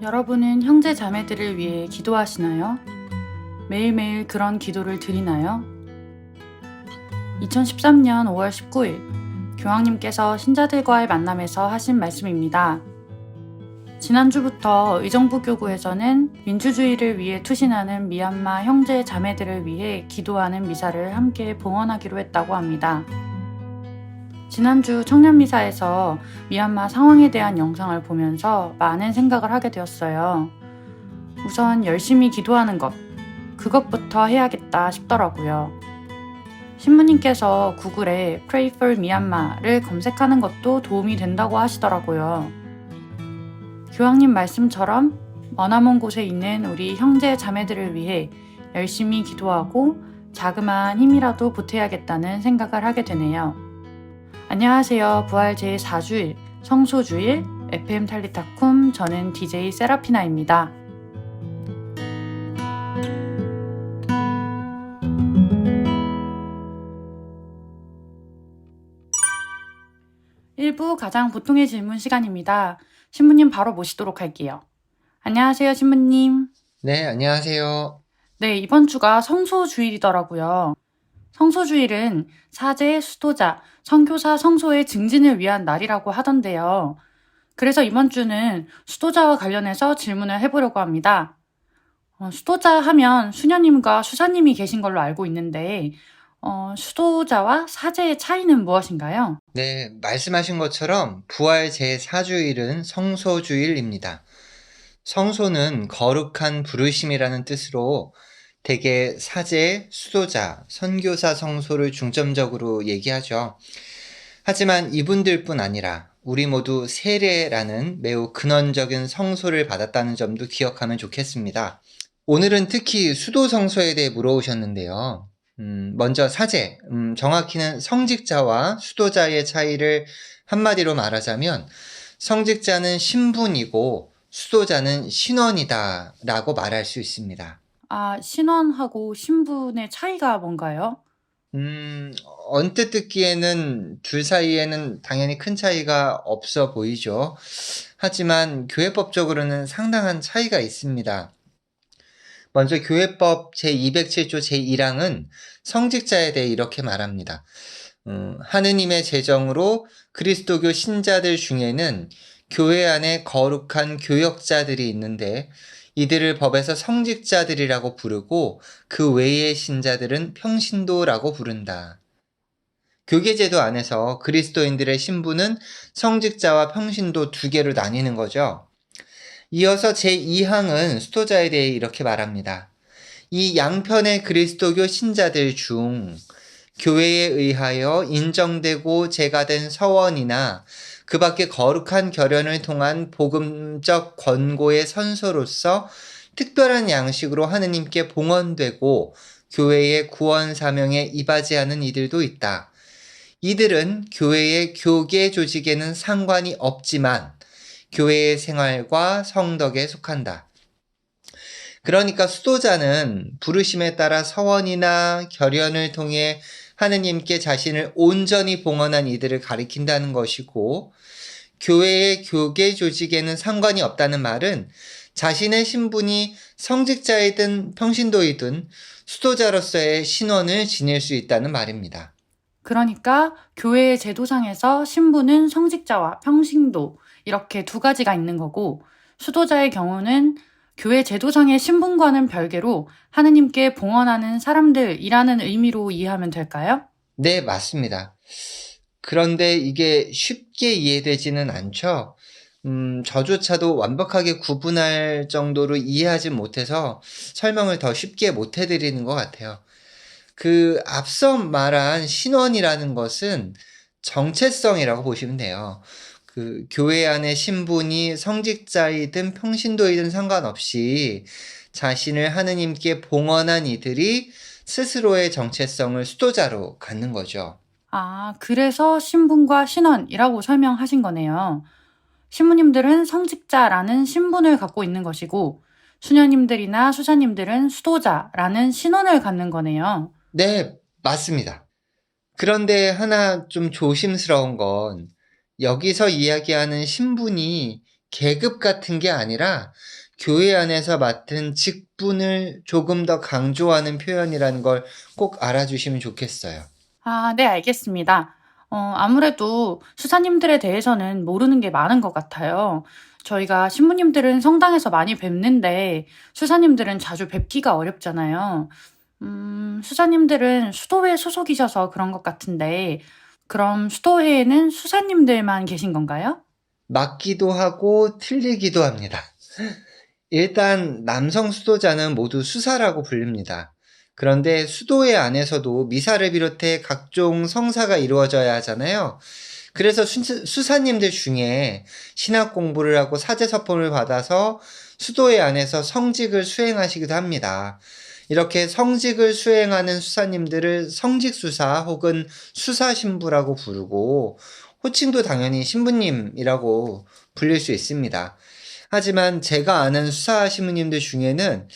여러분은 형제 자매들을 위해 기도하시나요? 매일매일 그런 기도를 드리나요? 2013년 5월 19일 교황님께서 신자들과의 만남에서 하신 말씀입니다. 지난주부터 의정부교구에서는 민주주의를 위해 투신하는 미얀마 형제 자매들을 위해 기도하는 미사를 함께 봉헌하기로 했다고 합니다. 지난주 청년미사에서 미얀마 상황에 대한 영상을 보면서 많은 생각을 하게 되었어요. 우선 열심히 기도하는 것, 그것부터 해야겠다 싶더라고요. 신부님께서 구글에 Pray for Myanmar를 검색하는 것도 도움이 된다고 하시더라고요. 교황님 말씀처럼 머나먼 곳에 있는 우리 형제 자매들을 위해 열심히 기도하고 자그마한 힘이라도 보태야겠다는 생각을 하게 되네요. 안녕하세요. 부활 제4주일 성소주일 FM 탈리타쿰, 저는 DJ 세라피나입니다. 일부 가장 보통의 질문 시간입니다. 신부님 바로 모시도록 할게요. 안녕하세요, 신부님. 네, 안녕하세요. 네, 이번 주가 성소주일이더라고요. 성소주일은 사제, 수도자, 선교사 성소의 증진을 위한 날이라고 하던데요. 그래서 이번 주는 수도자와 관련해서 질문을 해보려고 합니다. 수도자 하면 수녀님과 수사님이 계신 걸로 알고 있는데 수도자와 사제의 차이는 무엇인가요? 네, 말씀하신 것처럼 부활 제4주일은 성소주일입니다. 성소는 거룩한 부르심이라는 뜻으로 대개 사제, 수도자, 선교사 성소를 중점적으로 얘기하죠. 하지만 이분들뿐 아니라 우리 모두 세례라는 매우 근원적인 성소를 받았다는 점도 기억하면 좋겠습니다. 오늘은 특히 수도 성소에 대해 물어오셨는데요. 먼저 사제, 정확히는 성직자와 수도자의 차이를 한마디로 말하자면 성직자는 신분이고 수도자는 신원이다 라고 말할 수 있습니다. 신원하고 신분의 차이가 뭔가요? 언뜻 듣기에는 둘 사이에는 당연히 큰 차이가 없어 보이죠. 하지만 교회법적으로는 상당한 차이가 있습니다. 먼저 교회법 제207조 제1항은 성직자에 대해 이렇게 말합니다. 하느님의 제정으로 그리스도교 신자들 중에는 교회 안에 거룩한 교역자들이 있는데 이들을 법에서 성직자들이라고 부르고 그 외의 신자들은 평신도라고 부른다. 교계제도 안에서 그리스도인들의 신분은 성직자와 평신도 두 개로 나뉘는 거죠. 이어서 제2항은 수도자에 대해 이렇게 말합니다. 이 양편의 그리스도교 신자들 중 교회에 의하여 인정되고 제가된 서원이나 그 밖에 거룩한 결연을 통한 복음적 권고의 선서로서 특별한 양식으로 하느님께 봉헌되고 교회의 구원 사명에 이바지하는 이들도 있다. 이들은 교회의 교계 조직에는 상관이 없지만 교회의 생활과 성덕에 속한다. 그러니까 수도자는 부르심에 따라 서원이나 결연을 통해 하느님께 자신을 온전히 봉헌한 이들을 가리킨다는 것이고, 교회의 교계 조직에는 상관이 없다는 말은 자신의 신분이 성직자이든 평신도이든 수도자로서의 신원을 지닐 수 있다는 말입니다. 그러니까 교회의 제도상에서 신분은 성직자와 평신도 이렇게 두 가지가 있는 거고, 수도자의 경우는 교회 제도상의 신분과는 별개로 하느님께 봉헌하는 사람들이라는 의미로 이해하면 될까요? 네, 맞습니다. 그런데 이게 쉽게 이해되지는 않죠. 저조차도 완벽하게 구분할 정도로 이해하지 못해서 설명을 더 쉽게 못 해드리는 것 같아요. 앞서 말한 신원이라는 것은 정체성이라고 보시면 돼요. 교회 안의 신분이 성직자이든 평신도이든 상관없이 자신을 하느님께 봉헌한 이들이 스스로의 정체성을 수도자로 갖는 거죠. 그래서 신분과 신원이라고 설명하신 거네요. 신부님들은 성직자라는 신분을 갖고 있는 것이고, 수녀님들이나 수사님들은 수도자라는 신원을 갖는 거네요. 네, 맞습니다. 그런데 하나 좀 조심스러운 건 여기서 이야기하는 신분이 계급 같은 게 아니라 교회 안에서 맡은 직분을 조금 더 강조하는 표현이라는 걸 꼭 알아주시면 좋겠어요. 아, 네, 알겠습니다. 아무래도 수사님들에 대해서는 모르는 게 많은 것 같아요. 저희가 신부님들은 성당에서 많이 뵙는데 수사님들은 자주 뵙기가 어렵잖아요. 수사님들은 수도회 소속이셔서 그런 것 같은데, 그럼 수도회에는 수사님들만 계신 건가요? 맞기도 하고 틀리기도 합니다. 일단 남성 수도자는 모두 수사라고 불립니다. 그런데 수도회 안에서도 미사를 비롯해 각종 성사가 이루어져야 하잖아요. 그래서 수사님들 중에 신학 공부를 하고 사제서품을 받아서 수도회 안에서 성직을 수행하시기도 합니다. 이렇게 성직을 수행하는 수사님들을 성직수사 혹은 수사신부라고 부르고 호칭도 당연히 신부님이라고 불릴 수 있습니다. 하지만 제가 아는 수사 신부님들 중에는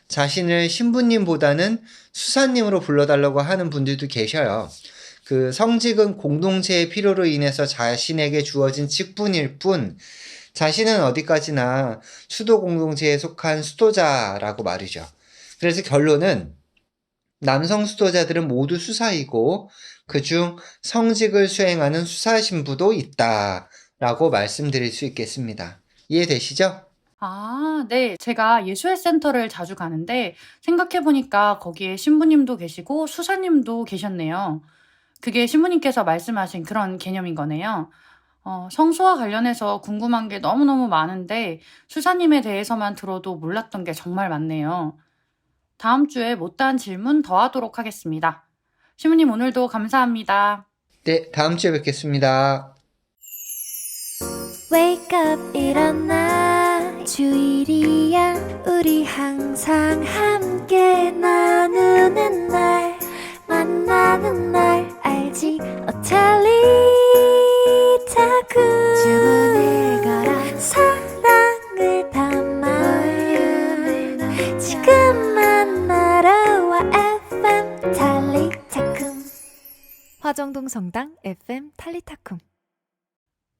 자신을 신부님보다는 수사님으로 불러달라고 하는 분들도 계셔요. 그 성직은 공동체의 필요로 인해서 자신에게 주어진 직분일 뿐, 자신은 어디까지나 수도 공동체에 속한 수도자라고 말이죠. 그래서 결론은 남성 수도자들은 모두 수사이고 그중 성직을 수행하는 수사 신부도 있다라고 말씀드릴 수 있겠습니다. 이해되시죠? 아, 네. 제가 예수회 센터를 자주 가는데 생각해보니까 거기에 신부님도 계시고 수사님도 계셨네요. 그게 신부님께서 말씀하신 그런 개념인 거네요. 성소와 관련해서 궁금한 게 너무너무 많은데 수사님에 대해서만 들어도 몰랐던 게 정말 많네요. 다음 주에 못다한 질문 더 하도록 하겠습니다. 신부님 오늘도 감사합니다. 네, 다음 주에 뵙겠습니다. Wake up 일어나 주일이야 우리 항상 함께 나누는 날 만나는 날 알지 어텔리타쿠 주문을 걸어 사랑을 담아 지금 만나러 와 FM 탈리타쿰 화정동 성당 FM 탈리타쿰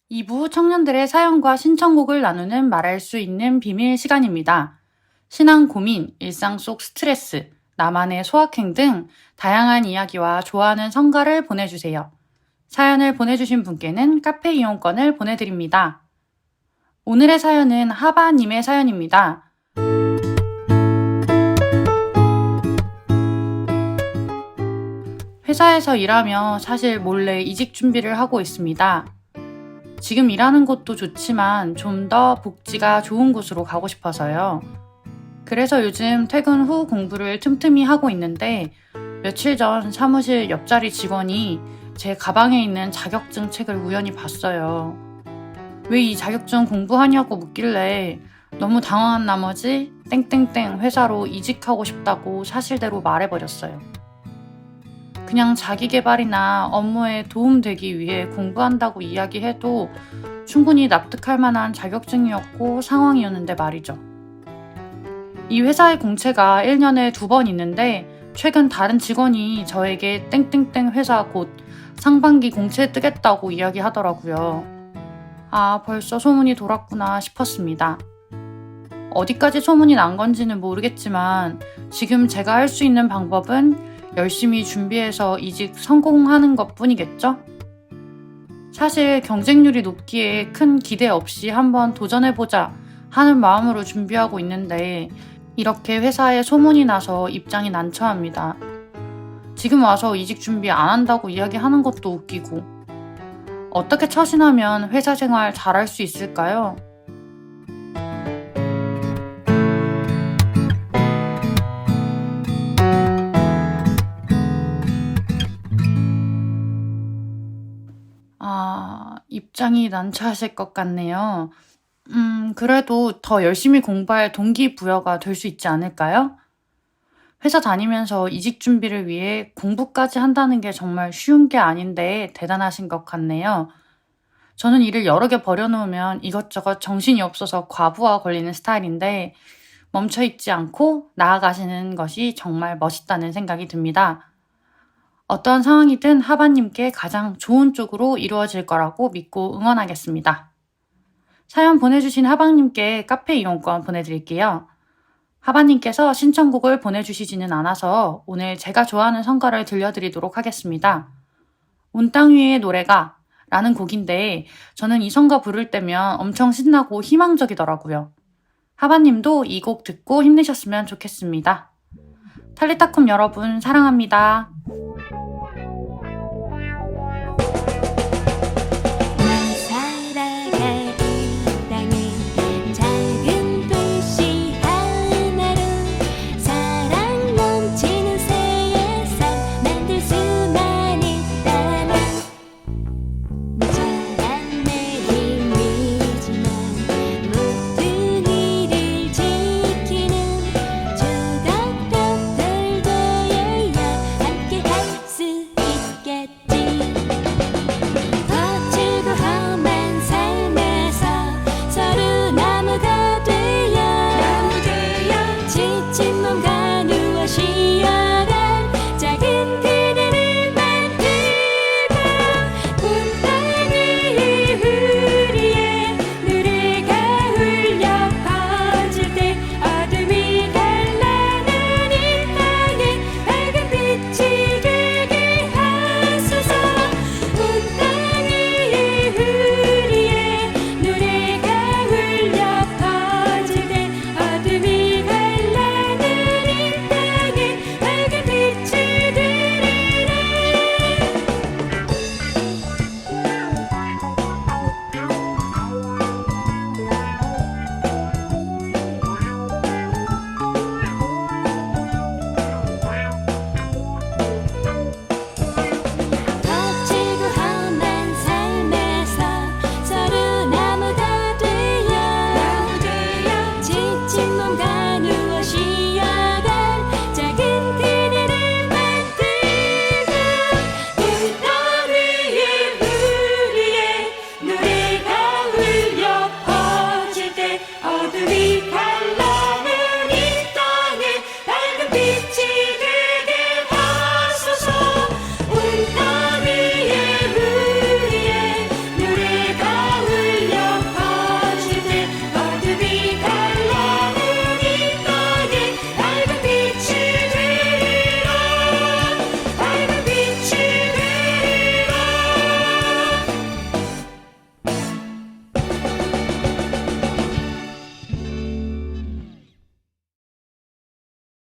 2부 청년들의 사연과 신청곡을 나누는 말할 수 있는 비밀 시간입니다. 신앙 고민, 일상 속 스트레스, 나만의 소확행 등 다양한 이야기와 좋아하는 성가를 보내주세요. 사연을 보내주신 분께는 카페 이용권을 보내드립니다. 오늘의 사연은 하바님의 사연입니다. 회사에서 일하며 사실 몰래 이직 준비를 하고 있습니다. 지금 일하는 곳도 좋지만 좀 더 복지가 좋은 곳으로 가고 싶어서요. 그래서 요즘 퇴근 후 공부를 틈틈이 하고 있는데 며칠 전 사무실 옆자리 직원이 제 가방에 있는 자격증 책을 우연히 봤어요. 왜 이 자격증 공부하냐고 묻길래 너무 당황한 나머지 땡땡땡 회사로 이직하고 싶다고 사실대로 말해버렸어요. 그냥 자기 개발이나 업무에 도움되기 위해 공부한다고 이야기해도 충분히 납득할 만한 자격증이었고 상황이었는데 말이죠. 이 회사의 공채가 1년에 2번 있는데 최근 다른 직원이 저에게 땡땡땡 회사 곧 상반기 공채 뜨겠다고 이야기하더라고요. 아, 벌써 소문이 돌았구나 싶었습니다. 어디까지 소문이 난 건지는 모르겠지만 지금 제가 할 수 있는 방법은 열심히 준비해서 이직 성공하는 것 뿐이겠죠? 사실 경쟁률이 높기에 큰 기대 없이 한번 도전해보자 하는 마음으로 준비하고 있는데 이렇게 회사에 소문이 나서 입장이 난처합니다. 지금 와서 이직 준비 안 한다고 이야기하는 것도 웃기고 어떻게 처신하면 회사 생활 잘할 수 있을까요? 입장이 난처하실 것 같네요. 그래도 더 열심히 공부할 동기부여가 될 수 있지 않을까요? 회사 다니면서 이직 준비를 위해 공부까지 한다는 게 정말 쉬운 게 아닌데 대단하신 것 같네요. 저는 일을 여러 개 버려놓으면 이것저것 정신이 없어서 과부하 걸리는 스타일인데 멈춰있지 않고 나아가시는 것이 정말 멋있다는 생각이 듭니다. 어떤 상황이든 하바님께 가장 좋은 쪽으로 이루어질 거라고 믿고 응원하겠습니다. 사연 보내주신 하방님께 카페 이용권 보내드릴게요. 하방님께서 신청곡을 보내주시지는 않아서 오늘 제가 좋아하는 성가를 들려드리도록 하겠습니다. 온 땅 위의 노래가 라는 곡인데 저는 이 성가 부를 때면 엄청 신나고 희망적이더라고요. 하방님도 이 곡 듣고 힘내셨으면 좋겠습니다. 탈리타쿰 여러분 사랑합니다.